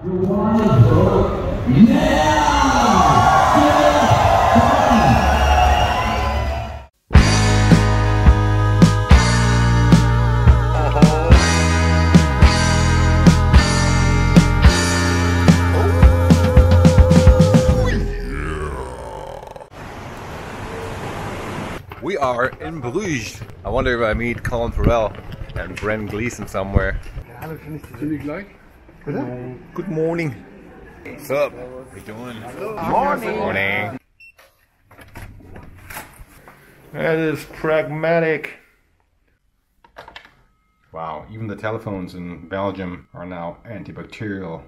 We are in Bruges. I wonder if I meet Colin Farrell and Brendan Gleeson somewhere. Good morning. What's up? How you doing? Morning. Morning. That is pragmatic. Wow, even the telephones in Belgium are now antibacterial.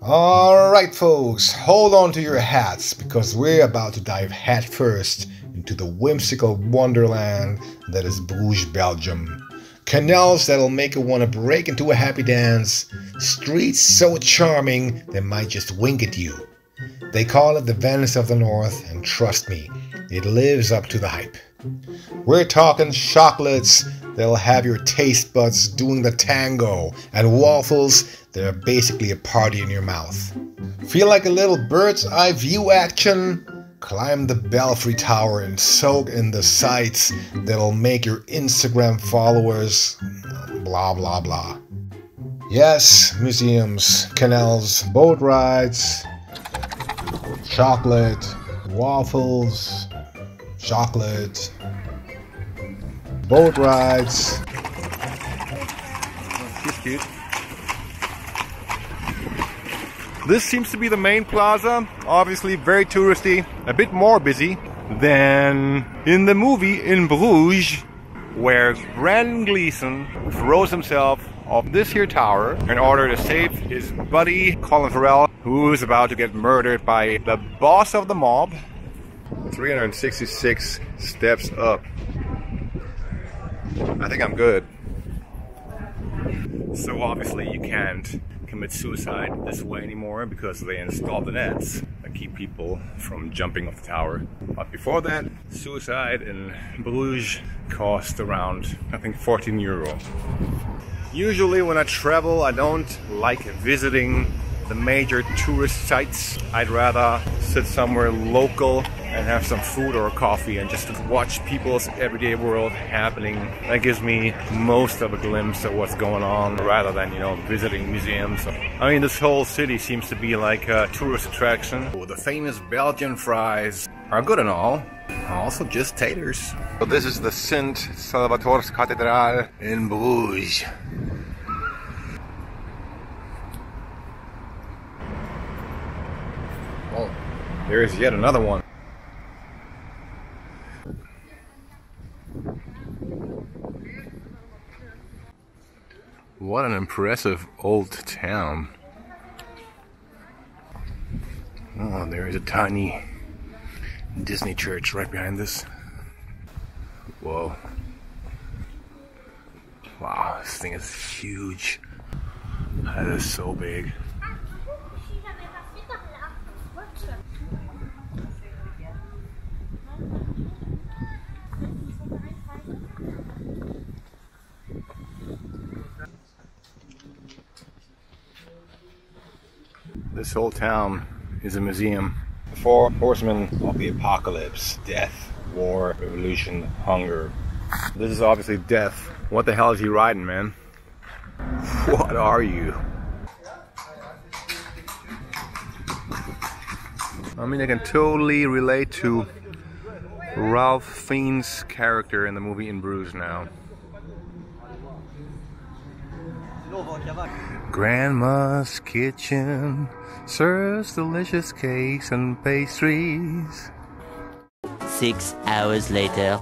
Alright folks, hold on to your hats because we're about to dive headfirst into the whimsical wonderland that is Bruges, Belgium. Canals that'll make you want to break into a happy dance, streets so charming they might just wink at you. They call it the Venice of the North, and trust me, it lives up to the hype. We're talking chocolates that'll have your taste buds doing the tango, and waffles that are basically a party in your mouth. Feel like a little bird's eye view action? Climb the Belfry Tower and soak in the sights that'll make your Instagram followers blah blah blah. Yes, museums, canals, boat rides, chocolate, waffles, chocolate, boat rides. Cute. This seems to be the main plaza, obviously very touristy, a bit more busy than in the movie in Bruges, where Brendan Gleeson throws himself off this here tower in order to save his buddy Colin Farrell, who is about to get murdered by the boss of the mob. 366 steps up. I think I'm good. So obviously you can't commit suicide this way anymore because they installed the nets that keep people from jumping off the tower. But before that, suicide in Bruges cost around, I think, 14 euro. Usually when I travel, I don't like visiting the major tourist sites. I'd rather sit somewhere local and have some food or coffee and just watch people's everyday world happening. That gives me most of a glimpse of what's going on rather than, you know, visiting museums. I mean, this whole city seems to be like a tourist attraction. Oh, the famous Belgian fries are good and all, also just taters. So this is the St. Salvator's Cathedral in Bruges. Oh, there's yet another one. What an impressive old town. Oh, there is a tiny Disney church right behind this. Whoa. Wow, this thing is huge. That is so big. This whole town is a museum. The four horsemen of the apocalypse: death, war, revolution, hunger. This is obviously death. What the hell is he riding, man? What are you? I mean, I can totally relate to Ralph Fiennes' character in the movie In Bruges now. Grandma's kitchen serves delicious cakes and pastries. 6 hours later.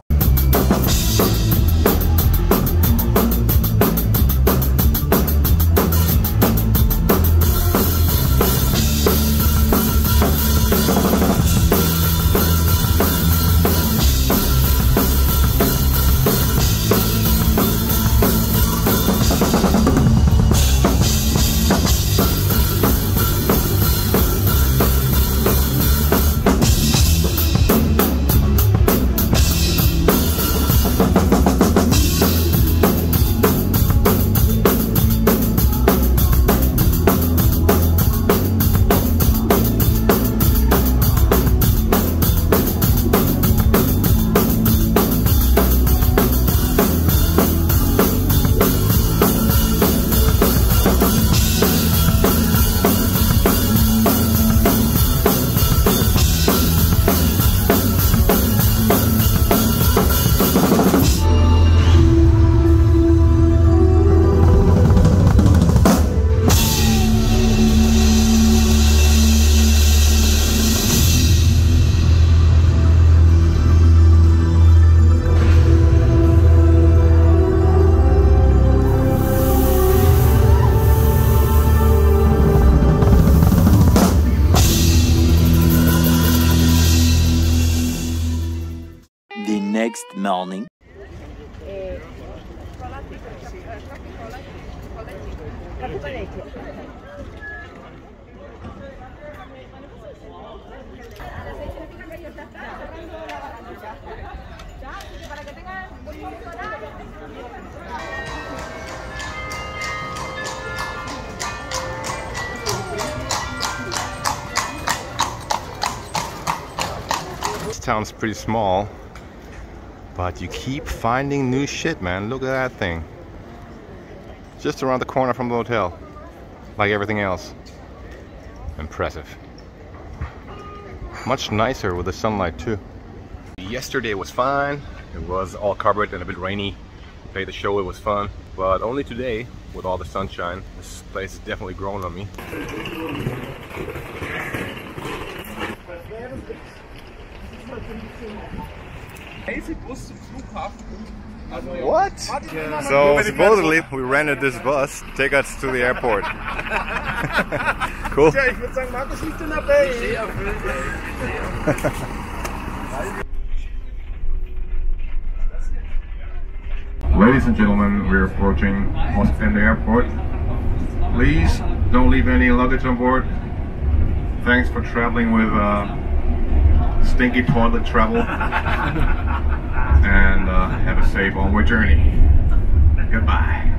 next morning. This town's pretty small, but you keep finding new shit, man. Look at that thing. Just around the corner from the hotel, like everything else. Impressive. Much nicer with the sunlight too. Yesterday was fine. It was all covered and a bit rainy. Played the show, it was fun. But only today, with all the sunshine, this place is definitely growing on me. What? So supposedly we rented this bus to take us to the airport. Cool. Ladies and gentlemen, we're approaching Ostende Airport. Please don't leave any luggage on board. Thanks for traveling with stinky toilet travel. And have a safe onward journey. Goodbye.